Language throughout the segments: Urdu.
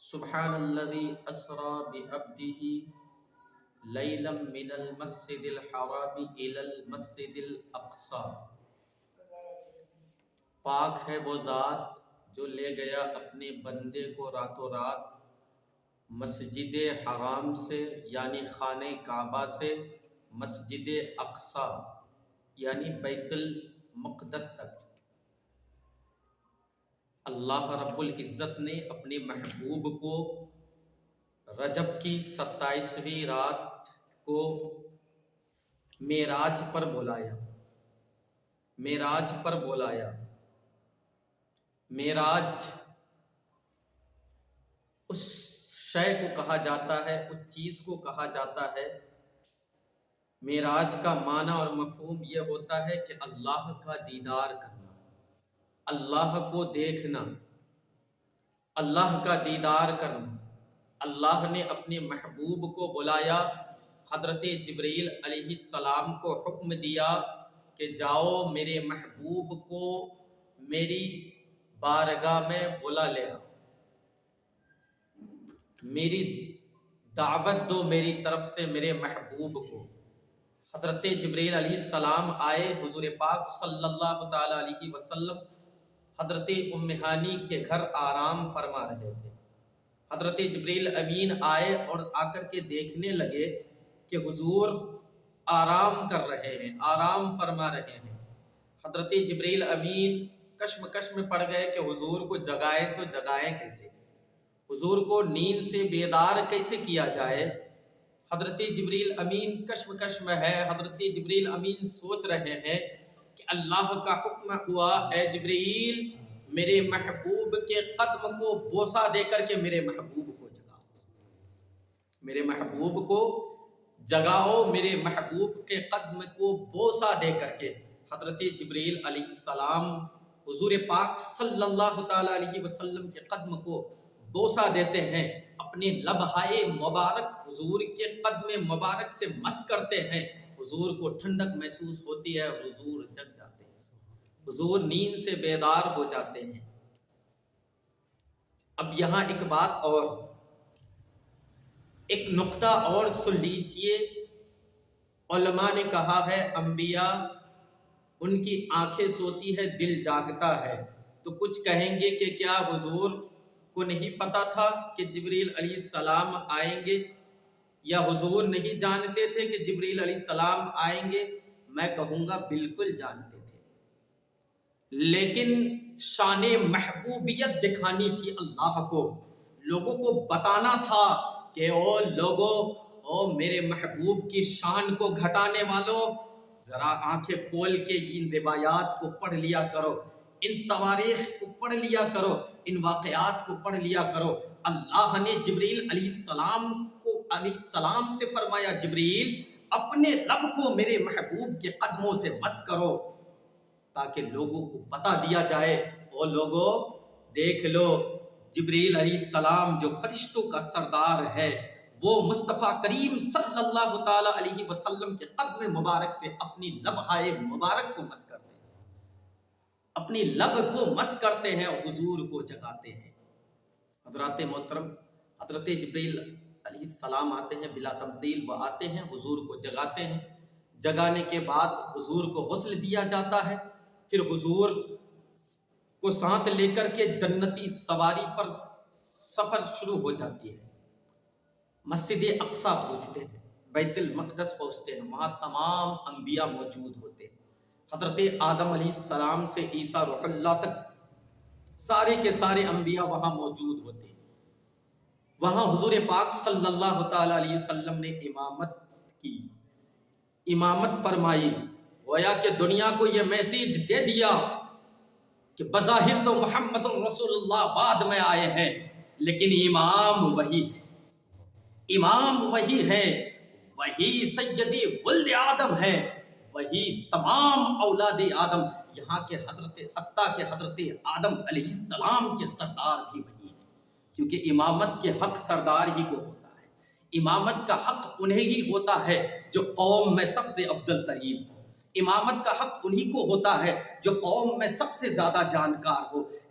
سبحان الذي اسرى بعبده لیلا من المسجد الحرام الى المسجد الاقصى۔ پاک ہے وہ ذات جو لے گیا اپنے بندے کو راتوں رات مسجد حرام سے یعنی خانہ کعبہ سے مسجد اقصی یعنی بیت المقدس تک۔ اللہ رب العزت نے اپنے محبوب کو رجب کی 27ویں رات کو معراج پر بلایا۔ معراج اس شے کو کہا جاتا ہے، اس چیز کو کہا جاتا ہے۔ معراج کا معنی اور مفہوم یہ ہوتا ہے کہ اللہ کا دیدار کرنا، اللہ کو دیکھنا، اللہ کا دیدار کرنا۔ اللہ نے اپنے محبوب کو بلایا، حضرت جبرائیل علیہ السلام کو حکم دیا کہ جاؤ میرے محبوب کو میری بارگاہ میں بلا لے آؤ، میری دعوت دو میری طرف سے میرے محبوب کو۔ حضرت جبرائیل علیہ السلام آئے، حضور پاک صلی اللہ تعالی علیہ وسلم حضرت ام ہانی کے گھر آرام فرما رہے تھے۔ حضرت جبرائیل امین آئے اور آ کر کے دیکھنے لگے کہ حضور آرام کر رہے ہیں، آرام فرما رہے ہیں۔ حضرت جبرائیل امین کشمکش میں پڑ گئے کہ حضور کو جگائیں تو جگائیں کیسے، حضور کو نیند سے بیدار کیسے کیا جائے۔ حضرت جبرائیل امین کشمکش میں ہے۔ حضرت جبرائیل امین سوچ رہے ہیں کہ اللہ کا حکم ہوا، اے جبرائیل میرے محبوب کے قدم کو بوسہ دے کر کے میرے محبوب کو جگاؤ، میرے محبوب کو جگاؤ، میرے محبوب کے قدم کو بوسہ دے کر کے۔ حضرت جبرائیل علیہ السلام حضور پاک صلی اللہ تعالی علیہ وسلم کے قدم کو بوسہ دیتے ہیں، اپنے لبہائے مبارک حضور کے قدم مبارک سے مس کرتے ہیں۔ حضور کو ٹھنڈک محسوس ہوتی ہے، حضور جگ جاتے ہیں، حضور نیند سے بیدار ہو جاتے ہیں۔ اب یہاں ایک بات اور، ایک نقطہ اور سن لیجئے۔ علماء نے کہا ہے انبیاء ان کی آنکھیں سوتی ہے، دل جاگتا ہے۔ تو کچھ کہیں گے کہ کیا حضور کو نہیں پتا تھا کہ جبرائیل علیہ السلام آئیں گے، یا حضور نہیں جانتے تھے کہ جبرائیل علیہ السلام آئیں گے؟ میں کہوں گا بالکل جانتے تھے، لیکن شان محبوبیت دکھانی تھی اللہ کو، لوگوں کو بتانا تھا کہ او لوگوں، او میرے محبوب کی شان کو گھٹانے والوں، ذرا آنکھیں کھول کے ان روایات کو پڑھ لیا کرو، ان تواریخ کو پڑھ لیا کرو، ان واقعات کو پڑھ لیا کرو۔ اللہ نے جبرائیل علیہ السلام سے فرمایا، جبرائیل اپنے رب کو میرے محبوب کے قدموں سے مس کرو، تاکہ لوگوں کو بتا دیا جائے، او لوگوں دیکھ لو جبرائیل علیہ السلام جو فرشتوں کا سردار ہے، وہ مصطفیٰ کریم صلی اللہ تعالی علیہ وسلم کے قدم مبارک سے اپنی لبہائے مبارک کو مس کرتے ہیں، اپنی لب کو مس کرتے ہیں، حضور کو جگاتے ہیں۔ حضرات محترم، حضرت جبرائیل علیہ السلام آتے ہیں، بلا تمثیل وہ آتے ہیں، حضور کو جگاتے ہیں۔ جگانے کے بعد حضور کو غسل دیا جاتا ہے، پھر حضور کو ساتھ لے کر کے جنتی سواری پر سفر شروع ہو جاتی ہے۔ مسجد اقصی پہنچتے ہیں، بیت المقدس پہنچتے ہیں، وہاں تمام انبیاء موجود ہوتے ہیں۔ حضرت آدم علیہ السلام سے عیسیٰ روح اللہ تک سارے کے سارے انبیاء وہاں موجود ہوتے ہیں۔ وہاں حضور پاک صلی اللہ تعالی علیہ وسلم نے امامت کی، امامت فرمائی، گویا کہ دنیا کو یہ میسیج دے دیا کہ بظاہر تو محمد رسول اللہ بعد میں آئے ہیں، لیکن امام وہی ہے، امام وہی ہے، وہی سیدی ولد آدم ہے، وہی تمام اولاد آدم، یہاں کے حتیٰ کہ حضرت آدم علیہ السلام کے سردار بھی وہی ہیں، کیونکہ امامت کے حق سردار ہی کو ہوتا ہے۔ امامت کا حق انہیں ہی ہوتا ہے جو قوم میں سب سے افضل ترین ہو، امامت کا حق انہی کو ہوتا ہے جو قوم میں سب سے زیادہ جانکار ہو۔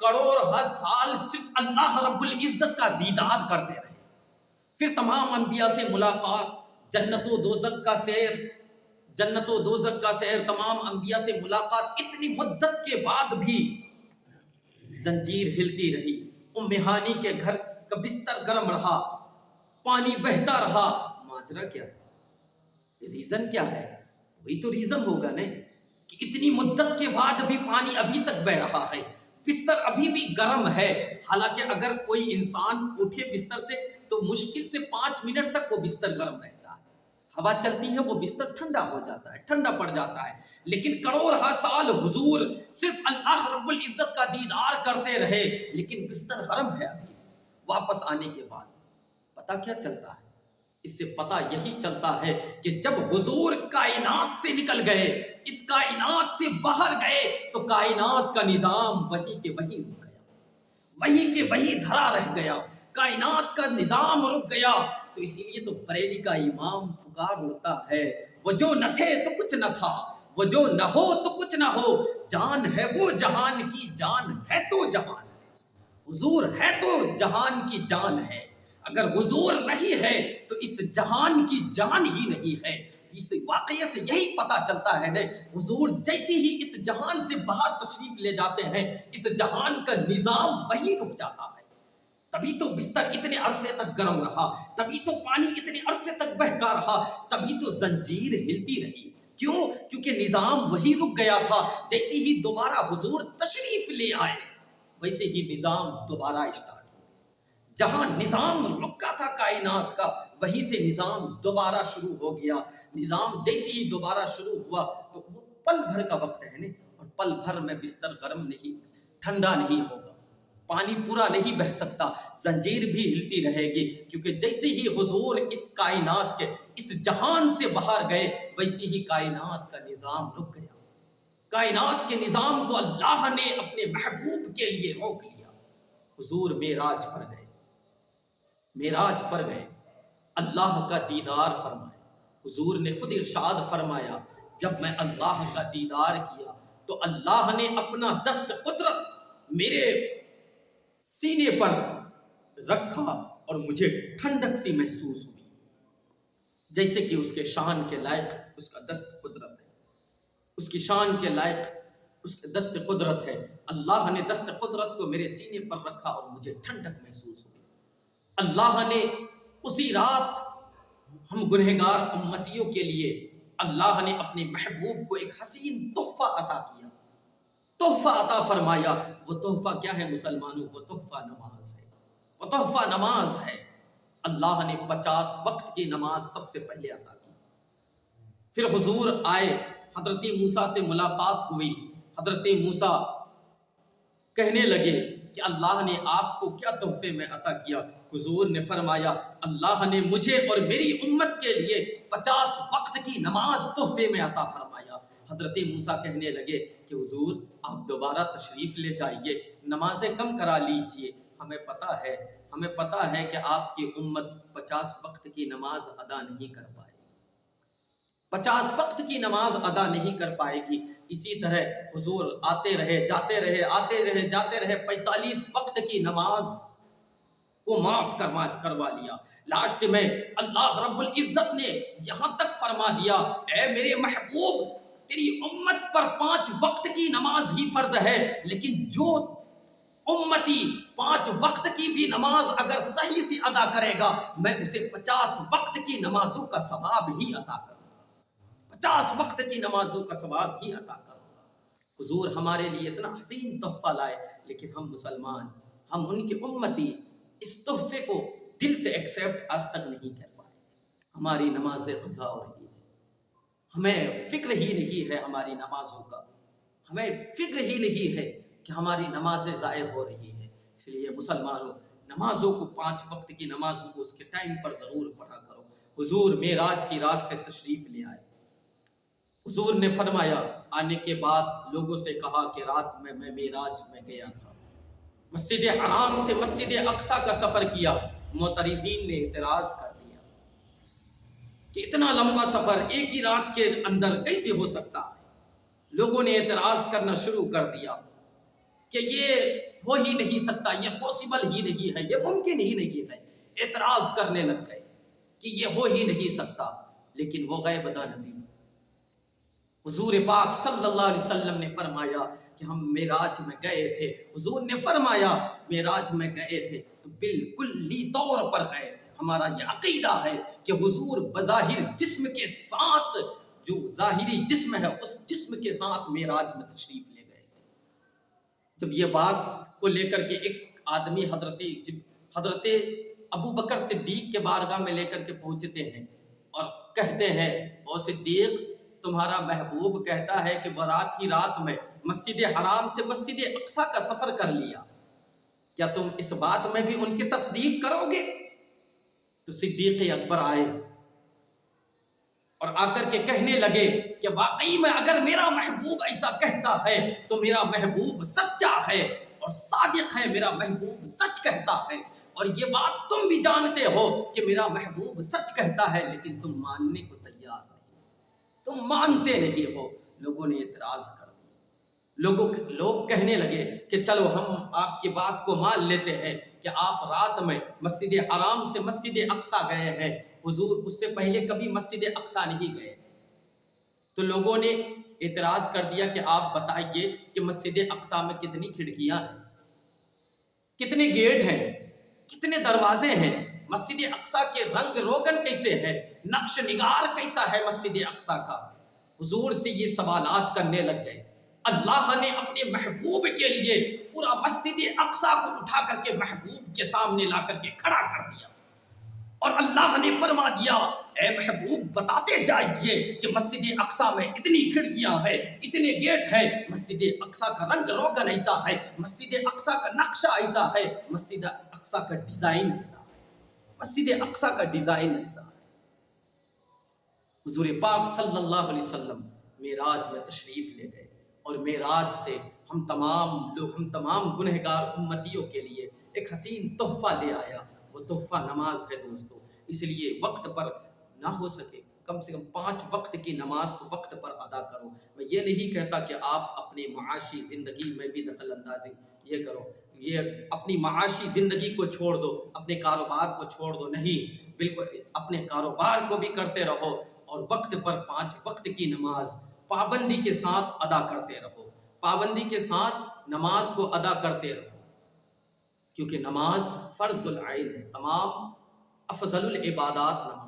کروڑ ہر سال صرف اللہ رب العزت کا دیدار کرتے رہے، پھر تمام انبیاء سے ملاقات، جنت و دوزخ کا سیر، جنت و دوزخ کا سیر، تمام انبیاء سے ملاقات، اتنی مدت کے بعد بھی زنجیر ہلتی رہی، ام ہانی کے گھر کا بستر گرم رہا، پانی بہتا رہا، ماجرا کیا ہے؟ ریزن کیا ہے؟ وہی تو ریزن ہوگا نا کہ اتنی مدت کے بعد بھی پانی ابھی تک بہ رہا ہے، بستر ابھی بھی گرم ہے، حالانکہ اگر کوئی انسان اٹھے بستر سے تو مشکل سے 5 منٹ تک وہ بستر گرم رہتا ہے، ہوا چلتی ہے وہ بستر ٹھنڈا ہو جاتا ہے، ٹھنڈا پڑ جاتا ہے، لیکن کروڑ ہا سال حضور صرف اللہ رب العزت کا دیدار کرتے رہے، لیکن بستر گرم ہے ابھی۔ واپس آنے کے بعد پتہ کیا چلتا ہے؟ اس سے پتہ یہی چلتا ہے کہ جب حضور کائنات سے نکل گئے، اس کائنات سے باہر گئے، تو کائنات کا نظام وہی کے وہی رک گیا، وہی کے وہی دھرا رہ گیا، کائنات کا نظام رک گیا۔ تو اسی لیے تو بریلی کا امام پکار اڑتا ہے، وہ جو نہ تھے تو کچھ نہ تھا، وہ جو نہ ہو تو کچھ نہ ہو، جان ہے وہ جہان کی جان ہے تو جہان ہے، حضور ہے تو جہان کی جان ہے، اگر حضور نہیں ہے تو اس جہان کی جان ہی نہیں ہے۔ اس واقعے سے یہی پتا چلتا ہے نا، حضور جیسے ہی اس جہان سے باہر تشریف لے جاتے ہیں، اس جہان کا نظام وہی رک جاتا ہے۔ تبھی تو بستر اتنے عرصے تک گرم رہا، تبھی تو پانی اتنے عرصے تک بہتا رہا، تبھی تو زنجیر ہلتی رہی۔ کیوں؟ کیونکہ نظام وہی رک گیا تھا، جیسے ہی دوبارہ حضور تشریف لے آئے ویسے ہی نظام دوبارہ اسٹارٹ ہو گیا۔ جہاں نظام رکا تھا کائنات کا، وہیں سے نظام دوبارہ شروع ہو گیا۔ نظام جیسے ہی دوبارہ شروع ہوا تو وہ پل بھر کا وقت ہے نا، اور پل بھر میں بستر گرم نہیں، ٹھنڈا نہیں ہوگا، پانی پورا نہیں بہہ سکتا، زنجیر بھی ہلتی رہے گی، کیونکہ جیسے ہی حضور اس کائنات کے اس جہان سے باہر گئے ویسے ہی کائنات کا نظام رک گیا۔ کائنات کے نظام کو اللہ نے اپنے محبوب کے لیے روک لیا۔ حضور معراج پر گئے، معراج پر گئے، اللہ کا دیدار فرمایا۔ حضور نے خود ارشاد فرمایا، جب میں اللہ کا دیدار کیا تو اللہ نے اپنا دست قدرت میرے سینے پر رکھا اور مجھے ٹھنڈک سی محسوس ہوئی، جیسے کہ اس کے شان کے لائق اس کا دست قدرت ہے، اس کی شان کے لائق اس کے دست قدرت ہے۔ اللہ نے دست قدرت کو میرے سینے پر رکھا اور مجھے ٹھنڈک محسوس ہوئی۔ اللہ نے اسی رات ہم گنہگار امتیوں کے لیے اللہ نے اپنے محبوب کو ایک حسین تحفہ عطا کیا، تحفہ عطا فرمایا۔ وہ تحفہ کیا ہے مسلمانوں؟ وہ تحفہ نماز ہے، وہ تحفہ نماز ہے۔ اللہ نے 50 وقت کی نماز سب سے پہلے عطا کی۔ پھر حضور آئے، حضرت موسیٰ سے ملاقات ہوئی، حضرت موسیٰ کہنے لگے کہ اللہ نے آپ کو کیا تحفے میں عطا کیا؟ حضور نے فرمایا، اللہ نے مجھے اور میری امت کے لیے 50 وقت کی نماز تحفے میں عطا فرمایا۔ حضرت موسیٰ کہنے لگے کہ حضور آپ دوبارہ تشریف لے جائیے، نمازیں کم کرا لیجئے، ہمیں پتہ ہے کہ آپ کی امت 50 وقت کی نماز ادا نہیں کر پائے گی، 50 وقت کی نماز ادا نہیں کر پائے گی۔ اسی طرح حضور آتے رہے، جاتے رہے، آتے رہے، جاتے رہے، 45 وقت کی نماز کو معاف کروا لیا۔ لاسٹ میں اللہ رب العزت نے یہاں تک فرما دیا، اے میرے محبوب، تیری امت پر 5 وقت کی نماز ہی فرض ہے، لیکن جو امتی 5 وقت کی بھی نماز اگر صحیح سے ادا کرے گا، میں اسے 50 وقت کی نمازوں کا ثواب ہی عطا کروں گا، 50 وقت کی نمازوں کا ثواب ہی عطا کروں گا۔ حضور ہمارے لیے اتنا حسین تحفہ لائے، لیکن ہم مسلمان، ہم ان کی امتی اس تحفے کو دل سے ایکسیپٹ آج تک نہیں کر پائے۔ ہماری نمازیں قضا ہو رہی ہے، ہمیں فکر ہی نہیں ہے ہماری نمازوں کا، ہمیں فکر ہی نہیں ہے کہ ہماری نمازیں ضائع ہو رہی ہیں۔ اس لیے مسلمانوں، نمازوں کو 5 وقت کی نمازوں کو اس کے ٹائم پر ضرور پڑھا کرو۔ حضور معراج کی رات سے تشریف لے آئے، حضور نے فرمایا، آنے کے بعد لوگوں سے کہا کہ رات میں معراج میں گیا تھا، مسجد حرام سے مسجد اقصیٰ کا سفر کیا۔ معترضین نے اعتراض کر دیا کہ اتنا لمبا سفر ایک ہی رات کے اندر کیسے ہو سکتا ہے؟ لوگوں نے اعتراض کرنا شروع کر دیا کہ یہ ہو ہی نہیں سکتا، یہ پاسبل ہی نہیں ہے، یہ ممکن ہی نہیں ہے، اعتراض کرنے لگ گئے کہ یہ ہو ہی نہیں سکتا۔ لیکن وہ غیب داں نبی حضور پاک صلی اللہ علیہ وسلم نے فرمایا کہ ہم معراج میں گئے تھے، حضور نے فرمایا معراج میں گئے تھے تو بالکلی طور پر گئے تھے۔ ہمارا یہ عقیدہ ہے کہ حضور بظاہر جسم کے ساتھ، جو ظاہری جسم ہے اس جسم کے ساتھ معراج میں تشریف لے گئے تھے۔ جب یہ بات کو لے کر کے ایک آدمی حضرت ابو بکر صدیق کے بارگاہ میں لے کر کے پہنچتے ہیں اور کہتے ہیں او صدیق، تمہارا محبوب کہتا ہے کہ وہ رات ہی رات میں مسجد حرام سے مسجد اقصیٰ کا سفر کر لیا، کیا تم اس بات میں بھی ان کی تصدیق کرو گے؟ تو صدیق اکبر آئے اور آ کر کے کہنے لگے کہ واقعی میں اگر میرا محبوب ایسا کہتا ہے تو میرا محبوب سچا ہے اور صادق ہے، میرا محبوب سچ کہتا ہے، اور یہ بات تم بھی جانتے ہو کہ میرا محبوب سچ کہتا ہے، لیکن تم ماننے کو تیار نہیں، تم مانتے نہیں ہو۔ لوگوں نے اعتراض کر دیا، لوگ کہنے لگے کہ چلو ہم آپ کی بات کو مان لیتے ہیں کہ آپ رات میں مسجد حرام سے مسجد اقصیٰ گئے ہیں، حضور اس سے پہلے کبھی مسجد اقصیٰ نہیں گئے تھے۔ تو لوگوں نے اعتراض کر دیا کہ آپ بتائیے کہ مسجد اقصیٰ میں کتنی کھڑکیاں ہیں، کتنے گیٹ ہیں، کتنے دروازے ہیں، مسجد اقصیٰ کے رنگ روگن کیسے ہے، نقش نگار کیسا ہے مسجد اقصیٰ کا؟ حضور سے یہ سوالات کرنے لگ گئے۔ اللہ نے اپنے محبوب کے لیے پورا مسجد اقصیٰ کو اٹھا کر کے محبوب کے سامنے لا کر کے کھڑا کر دیا، اور اللہ نے فرما دیا اے محبوب بتاتے جائیے کہ مسجد اقصیٰ میں اتنی کھڑکیاں ہیں، اتنے گیٹ ہیں، مسجد اقصیٰ کا رنگ روگن ایسا ہے، مسجد اقصیٰ کا نقشہ ایسا ہے، مسجد اقصیٰ کا ڈیزائن ایسا ہے، مسجد اقصیٰ کا ڈیزائن ایسا ہے۔ حضور پاک صلی اللہ علیہ وسلم معراج میں تشریف لے گئے، اور معراج سے ہم تمام گنہگار امتیوں کے لیے ایک حسین تحفہ لے آیا۔ وہ تحفہ نماز ہے دوستو، اس لیے وقت پر نہ ہو سکے کم سے کم 5 وقت کی نماز تو وقت پر ادا کرو۔ میں یہ نہیں کہتا کہ آپ اپنی معاشی زندگی میں بھی دخل اندازی یہ کرو، یہ اپنی معاشی زندگی کو چھوڑ دو، اپنے کاروبار کو چھوڑ دو، نہیں، بالکل اپنے کاروبار کو بھی کرتے رہو اور وقت پر 5 وقت کی نماز پابندی کے ساتھ ادا کرتے رہو، پابندی کے ساتھ نماز کو ادا کرتے رہو، کیونکہ نماز فرض العین ہے، تمام افضل العبادات نماز